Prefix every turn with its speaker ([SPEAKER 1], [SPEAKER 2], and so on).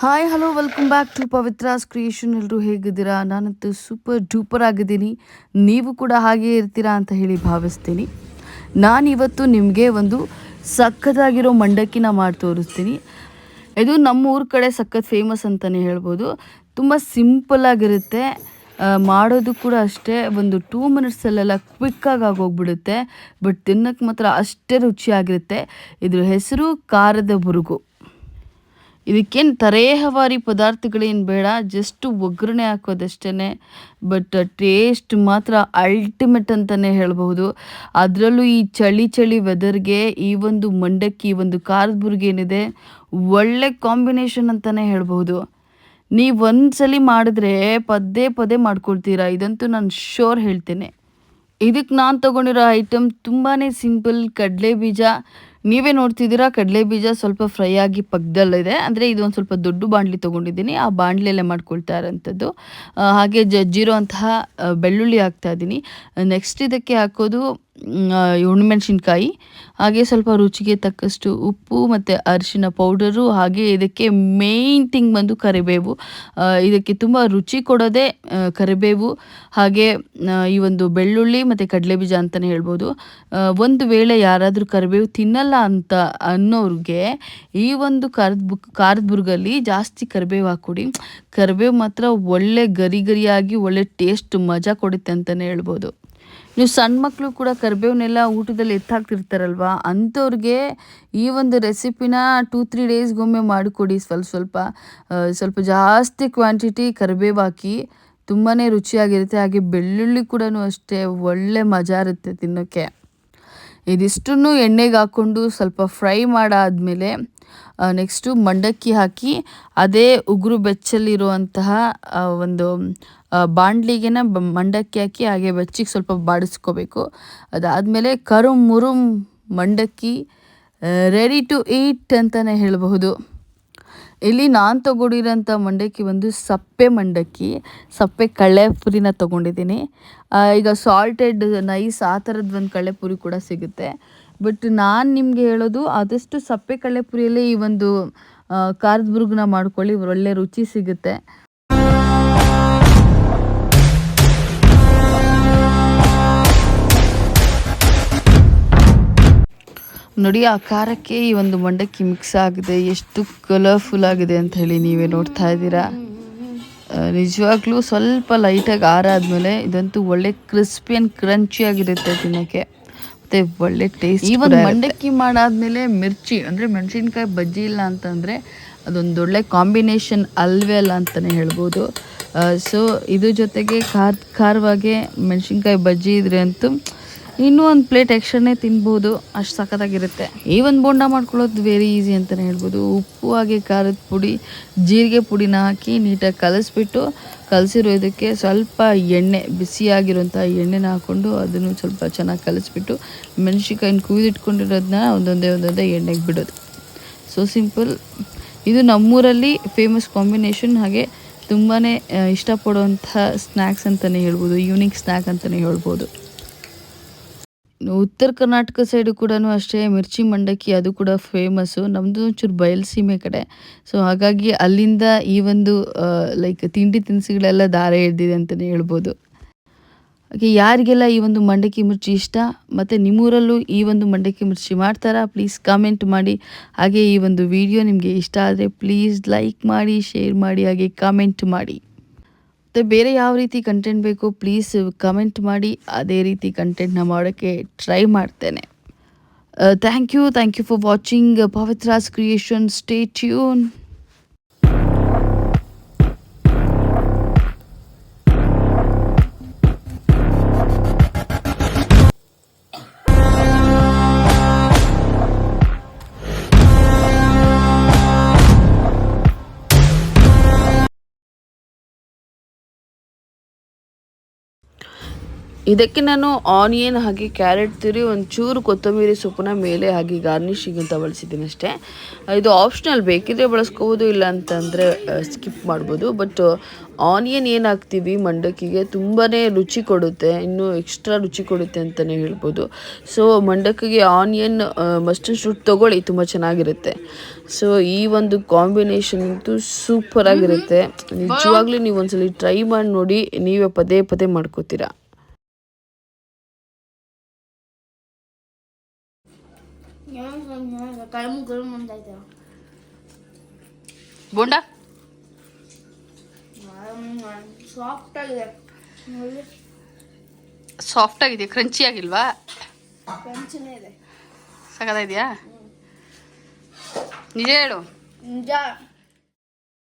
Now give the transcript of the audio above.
[SPEAKER 1] Hi hello welcome back to Pavitra's creation. ಎಲ್ಲರೂ ಹೇಗಿದ್ದೀರಾ? ನಾನಂತೂ ಸೂಪರ್ ಡೂಪರ್ ಆಗಿದ್ದೀನಿ. ನೀವು ಕೂಡ ಹಾಗೆ ಇರ್ತೀರಾ ಅಂತ ಹೇಳಿ ಭಾವಿಸ್ತೀನಿ. ನಾನಿವತ್ತು ನಿಮಗೆ ಒಂದು ಸಖತ್ತಾಗಿರೋ ಮಂಡಕ್ಕಿನ ಮಾಡಿ ತೋರಿಸ್ತೀನಿ. ಇದು ನಮ್ಮ ಊರ ಕಡೆ ಸಖತ್ ಫೇಮಸ್ ಅಂತಲೇ ಹೇಳ್ಬೋದು. ತುಂಬ ಸಿಂಪಲ್ಲಾಗಿರುತ್ತೆ, ಮಾಡೋದು ಕೂಡ ಅಷ್ಟೇ. ಒಂದು 2 ಮಿನಿಟ್ಸಲ್ಲೆಲ್ಲ ಕ್ವಿಕ್ಕಾಗಿ ಆಗೋಗ್ಬಿಡುತ್ತೆ. ಬಟ್ ತಿನ್ನೋಕ್ಕೆ ಮಾತ್ರ ಅಷ್ಟೇ ರುಚಿಯಾಗಿರುತ್ತೆ. ಇದ್ರ ಹೆಸರು ಖಾರದ ಬುರುಗು. ಇದಕ್ಕೇನು ತರೇಹವಾರಿ ಪದಾರ್ಥಗಳೇನು ಬೇಡ, ಜಸ್ಟ್ ಒಗ್ಗರಣೆ ಹಾಕೋದಷ್ಟೇ. ಬಟ್ ಟೇಸ್ಟ್ ಮಾತ್ರ ಅಲ್ಟಿಮೇಟ್ ಅಂತಲೇ ಹೇಳ್ಬಹುದು. ಅದರಲ್ಲೂ ಈ ಚಳಿ ವೆದರ್ಗೆ ಈ ಒಂದು ಮಂಡಕ್ಕಿ, ಈ ಒಂದು ಖಾರದ ಬುರ್ಗಿ ಏನಿದೆ, ಒಳ್ಳೆ ಕಾಂಬಿನೇಷನ್ ಅಂತಲೇ ಹೇಳ್ಬಹುದು. ನೀವು ಒಂದ್ಸಲಿ ಮಾಡಿದ್ರೆ ಪದೇ ಪದೇ ಮಾಡ್ಕೊಳ್ತೀರಾ, ಇದಂತೂ ನಾನು ಶ್ಯೂರ್ ಹೇಳ್ತೇನೆ. ಇದಕ್ಕೆ ನಾನು ತೊಗೊಂಡಿರೋ ಐಟಮ್ ತುಂಬಾ ಸಿಂಪಲ್. ಕಡಲೆ ಬೀಜ ನೀವೇ ನೋಡ್ತಿದ್ದೀರಾ. ಕಡಲೆ ಬೀಜ ಸ್ವಲ್ಪ ಫ್ರೈ ಆಗಿ ಪಕ್ಕದಲ್ಲಿದೆ. ಅಂದರೆ ಇದೊಂದು ಸ್ವಲ್ಪ ದೊಡ್ಡ ಬಾಣಲಿ ತೊಗೊಂಡಿದ್ದೀನಿ, ಆ ಬಾಣಲೆಯಲ್ಲೇ ಮಾಡ್ಕೊಳ್ತಾ ಇರೋಂಥದ್ದು. ಹಾಗೆ ಜಜ್ಜಿರೋ ಅಂತಹ ಬೆಳ್ಳುಳ್ಳಿ ಹಾಕ್ತಾ ಇದ್ದೀನಿ. ನೆಕ್ಸ್ಟ್ ಇದಕ್ಕೆ ಹಾಕೋದು ಒಣಮೆಣ್ಸಿನ್ಕಾಯಿ, ಹಾಗೆ ಸ್ವಲ್ಪ ರುಚಿಗೆ ತಕ್ಕಷ್ಟು ಉಪ್ಪು ಮತ್ತು ಅರಿಶಿನ ಪೌಡರು, ಹಾಗೆ ಇದಕ್ಕೆ ಮೇಯ್ನ್ ಥಿಂಗ್ ಬಂದು ಕರಿಬೇವು. ಇದಕ್ಕೆ ತುಂಬ ರುಚಿ ಕೊಡೋದೇ ಕರಿಬೇವು, ಹಾಗೆ ಈ ಒಂದು ಬೆಳ್ಳುಳ್ಳಿ ಮತ್ತು ಕಡಲೆಬೀಜ ಅಂತಲೇ ಹೇಳ್ಬೋದು. ಒಂದು ವೇಳೆ ಯಾರಾದರೂ ಕರಿಬೇವು ತಿನ್ನಲ್ಲ ಅಂತ ಅನ್ನೋರಿಗೆ ಈ ಒಂದು ಖಾರದ ಬುರ್ಗಲ್ಲಿ ಜಾಸ್ತಿ ಕರಿಬೇವು ಹಾಕ್ಕೊಡಿ. ಕರಿಬೇವು ಮಾತ್ರ ಒಳ್ಳೆ ಗರಿಯಾಗಿ ಒಳ್ಳೆ ಟೇಸ್ಟ್ ಮಜಾ ಕೊಡುತ್ತೆ ಅಂತಲೇ ಹೇಳ್ಬೋದು. ನೀವು ಸಣ್ಣ ಮಕ್ಕಳು ಕೂಡ ಕರಿಬೇವನ್ನೆಲ್ಲ ಊಟದಲ್ಲಿ ಎತ್ತಾಕ್ತಿರ್ತಾರಲ್ವ, ಅಂಥವ್ರಿಗೆ ಈ ಒಂದು ರೆಸಿಪಿನ 2-3 ಡೇಸ್ಗೊಮ್ಮೆ ಮಾಡಿಕೊಡಿ. ಸ್ವಲ್ಪ ಜಾಸ್ತಿ ಕ್ವಾಂಟಿಟಿ ಕರಿಬೇವು ಹಾಕಿ, ತುಂಬಾ ರುಚಿಯಾಗಿರುತ್ತೆ. ಹಾಗೆ ಬೆಳ್ಳುಳ್ಳಿ ಕೂಡ ಅಷ್ಟೇ ಒಳ್ಳೆ ಮಜಾ ಇರುತ್ತೆ ತಿನ್ನೋಕ್ಕೆ. ಇದಿಷ್ಟನ್ನು ಎಣ್ಣೆಗೆ ಹಾಕ್ಕೊಂಡು ಸ್ವಲ್ಪ ಫ್ರೈ ಮಾಡಾದಮೇಲೆ ನೆಕ್ಸ್ಟು ಮಂಡಕ್ಕಿ ಹಾಕಿ, ಅದೇ ಉಗುರು ಬೆಚ್ಚಲ್ಲಿರುವಂತಹ ಒಂದು ಬಾಣಲಿಗೆನ ಮಂಡಕ್ಕಿ ಹಾಕಿ ಹಾಗೆ ಬೆಚ್ಚಿಗೆ ಸ್ವಲ್ಪ ಬಾಡಿಸ್ಕೋಬೇಕು. ಅದಾದಮೇಲೆ ಕರುಮ್ ಮಂಡಕ್ಕಿ ರೆಡಿ ಟು ಈಟ್ ಅಂತಲೇ ಹೇಳಬಹುದು. ಇಲ್ಲಿ ನಾನು ತೊಗೊಂಡಿರೋಂಥ ಮಂಡಕ್ಕಿ ಒಂದು ಸಪ್ಪೆ ಮಂಡಕ್ಕಿ, ಸಪ್ಪೆ ಕಳ್ಳೆಪುರಿನ ತೊಗೊಂಡಿದ್ದೀನಿ. ಈಗ ಸಾಲ್ಟೆಡ್ ನೈಸ್ ಆ ಥರದ್ದು ಒಂದು ಕಳ್ಳೆಪುರಿ ಕೂಡ ಸಿಗುತ್ತೆ. ಬಟ್ ನಾನು ನಿಮಗೆ ಹೇಳೋದು, ಆದಷ್ಟು ಸಪ್ಪೆ ಕಳ್ಳೆಪುರಿಯಲ್ಲೇ ಈ ಒಂದು ಖಾರದ ಬುರ್ಗನ ಮಾಡ್ಕೊಳ್ಳಿ, ಒಳ್ಳೆ ರುಚಿ ಸಿಗುತ್ತೆ. ನೋಡಿ, ಆ ಖಾರಕ್ಕೆ ಈ ಒಂದು ಮಂಡಕ್ಕಿ ಮಿಕ್ಸ್ ಆಗಿದೆ, ಎಷ್ಟು ಕಲರ್ಫುಲ್ ಆಗಿದೆ ಅಂತ ಹೇಳಿ ನೀವೇ ನೋಡ್ತಾ ಇದ್ದೀರಾ. ನಿಜವಾಗ್ಲೂ ಸ್ವಲ್ಪ ಲೈಟಾಗಿ ಆರಾದ್ಮೇಲೆ ಇದಂತೂ ಒಳ್ಳೆ ಕ್ರಿಸ್ಪಿ ಆ್ಯಂಡ್ ಕ್ರಂಚಿ ಆಗಿರುತ್ತೆ ತಿನ್ನೋಕ್ಕೆ, ಮತ್ತು ಒಳ್ಳೆ ಟೇಸ್ಟ್. ಈ ಒಂದು ಮಂಡಕ್ಕಿ ಮಾಡಾದ್ಮೇಲೆ ಮಿರ್ಚಿ ಅಂದರೆ ಮೆಣಸಿನ್ಕಾಯಿ ಬಜ್ಜಿ ಇಲ್ಲ ಅಂತಂದರೆ ಅದೊಂದು ಒಳ್ಳೆ ಕಾಂಬಿನೇಷನ್ ಅಲ್ವೇ ಅಲ್ಲ ಅಂತಲೇ ಹೇಳ್ಬೋದು. ಸೊ ಇದ್ರ ಜೊತೆಗೆ ಖಾರವಾಗೆ ಮೆಣಸಿನ್ಕಾಯಿ ಬಜ್ಜಿ ಇದ್ರೆ ಅಂತೂ ಇನ್ನೂ ಒಂದು ಪ್ಲೇಟ್ ಎಕ್ಸ್ಟ್ರಾನೇ ತಿನ್ಬೋದು, ಅಷ್ಟು ಸಖತ್ತಾಗಿರುತ್ತೆ. ಈ ಒಂದು ಬೋಂಡ ಮಾಡ್ಕೊಳ್ಳೋದು ವೆರಿ ಈಸಿ ಅಂತಲೇ ಹೇಳ್ಬೋದು. ಉಪ್ಪು ಹಾಗೆ ಖಾರದ ಪುಡಿ, ಜೀರಿಗೆ ಪುಡಿನ ಹಾಕಿ ನೀಟಾಗಿ ಕಲಸಿರೋ ಇದಕ್ಕೆ ಸ್ವಲ್ಪ ಎಣ್ಣೆ, ಬಿಸಿಯಾಗಿರೋಂಥ ಎಣ್ಣೆನ ಹಾಕ್ಕೊಂಡು ಅದನ್ನು ಸ್ವಲ್ಪ ಚೆನ್ನಾಗಿ ಕಲಿಸ್ಬಿಟ್ಟು ಮೆಣಸಿನ್ಕಾಯಿನ ಕುಯ್ದಿಟ್ಕೊಂಡಿರೋದನ್ನ ಒಂದೊಂದೇ ಎಣ್ಣೆಗೆ ಬಿಡೋದು. So simple. ಇದು ನಮ್ಮೂರಲ್ಲಿ ಫೇಮಸ್ ಕಾಂಬಿನೇಷನ್, ಹಾಗೆ ತುಂಬಾ ಇಷ್ಟಪಡುವಂಥ ಸ್ನ್ಯಾಕ್ಸ್ ಅಂತಲೇ ಹೇಳ್ಬೋದು, ಯೂನಿಕ್ ಸ್ನ್ಯಾಕ್ ಅಂತಲೇ ಹೇಳ್ಬೋದು. ಉತ್ತರ ಕರ್ನಾಟಕ ಸೈಡು ಕೂಡ ಅಷ್ಟೇ ಮಿರ್ಚಿ ಮಂಡಕ್ಕಿ ಅದು ಕೂಡ ಫೇಮಸ್ಸು. ನಮ್ಮದು ಒಂಚೂರು ಬಯಲುಸೀಮೆ ಕಡೆ. ಸೊ ಹಾಗಾಗಿ ಅಲ್ಲಿಂದ ಈ ಒಂದು ಲೈಕ್ ತಿಂಡಿ ತಿನಿಸುಗಳೆಲ್ಲ ದಾರೆ ಹಿಡ್ದಿದೆ ಅಂತಲೇ ಹೇಳ್ಬೋದು. ಹಾಗೆ ಯಾರಿಗೆಲ್ಲ ಈ ಒಂದು ಮಂಡಕ್ಕಿ ಮಿರ್ಚಿ ಇಷ್ಟ, ಮತ್ತು ನಿಮ್ಮೂರಲ್ಲೂ ಈ ಒಂದು ಮಂಡಕ್ಕಿ ಮಿರ್ಚಿ ಮಾಡ್ತಾರಾ, ಪ್ಲೀಸ್ ಕಾಮೆಂಟ್ ಮಾಡಿ. ಹಾಗೆ ಈ ಒಂದು ವಿಡಿಯೋ ನಿಮಗೆ ಇಷ್ಟ ಆದರೆ ಪ್ಲೀಸ್ ಲೈಕ್ ಮಾಡಿ, ಶೇರ್ ಮಾಡಿ, ಹಾಗೆ ಕಾಮೆಂಟ್ ಮಾಡಿ. ಮತ್ತು ಬೇರೆ ಯಾವ ರೀತಿ ಕಂಟೆಂಟ್ ಬೇಕು ಪ್ಲೀಸ್ ಕಮೆಂಟ್ ಮಾಡಿ, ಅದೇ ರೀತಿ ಕಂಟೆಂಟ್ನ ಮಾಡೋಕ್ಕೆ ಟ್ರೈ ಮಾಡ್ತೇನೆ. Thank you for watching Pavitra's creation. Stay tune. ಇದಕ್ಕೆ ನಾನು ಆನಿಯನ್ ಹಾಗೆ ಕ್ಯಾರೆಟ್ ತುರಿ ಒಂಚೂರು ಕೊತ್ತಂಬರಿ ಸೊಪ್ಪನ್ನ ಮೇಲೆ ಹಾಗೆ ಗಾರ್ನಿಷಿಂಗ್ ಅಂತ ಬಳಸಿದ್ದೀನಿ ಅಷ್ಟೇ. ಇದು ಆಪ್ಷನಲ್, ಬೇಕಿದ್ರೆ ಬಳಸ್ಕೋಬೋದು, ಇಲ್ಲ ಅಂತಂದರೆ ಸ್ಕಿಪ್ ಮಾಡ್ಬೋದು. ಬಟ್ ಆನಿಯನ್ ಏನು ಹಾಕ್ತೀವಿ ಮಂಡಕ್ಕಿಗೆ ತುಂಬಾ ರುಚಿ ಕೊಡುತ್ತೆ, ಇನ್ನೂ ಎಕ್ಸ್ಟ್ರಾ ರುಚಿ ಕೊಡುತ್ತೆ ಅಂತಲೇ ಹೇಳ್ಬೋದು. ಸೊ ಮಂಡಕ್ಕಿಗೆ ಆನಿಯನ್ ಮಸ್ಟ್ ಆ್ಯಂಡ್ ಶುಡ್ ತೊಗೊಳ್ಳಿ, ತುಂಬ ಚೆನ್ನಾಗಿರುತ್ತೆ. ಸೊ ಈ ಒಂದು ಕಾಂಬಿನೇಷನ್ ಅಂತೂ ಸೂಪರಾಗಿರುತ್ತೆ. ನಿಜವಾಗ್ಲೂ ನೀವು ಒಂದ್ಸಲಿ ಟ್ರೈ ಮಾಡಿ ನೋಡಿ, ನೀವೇ ಪದೇ ಪದೇ ಮಾಡ್ಕೋತೀರಾ. ಬೋಂಡ ಸಾಫ್ಟ್ ಆಗಿದೆ, ಕ್ರಂಚಿ ಆಗಿಲ್ವಾ? ಸಖತ್ತಾಗಿದೆಯಾ? ನಿಜ ಹೇಳು.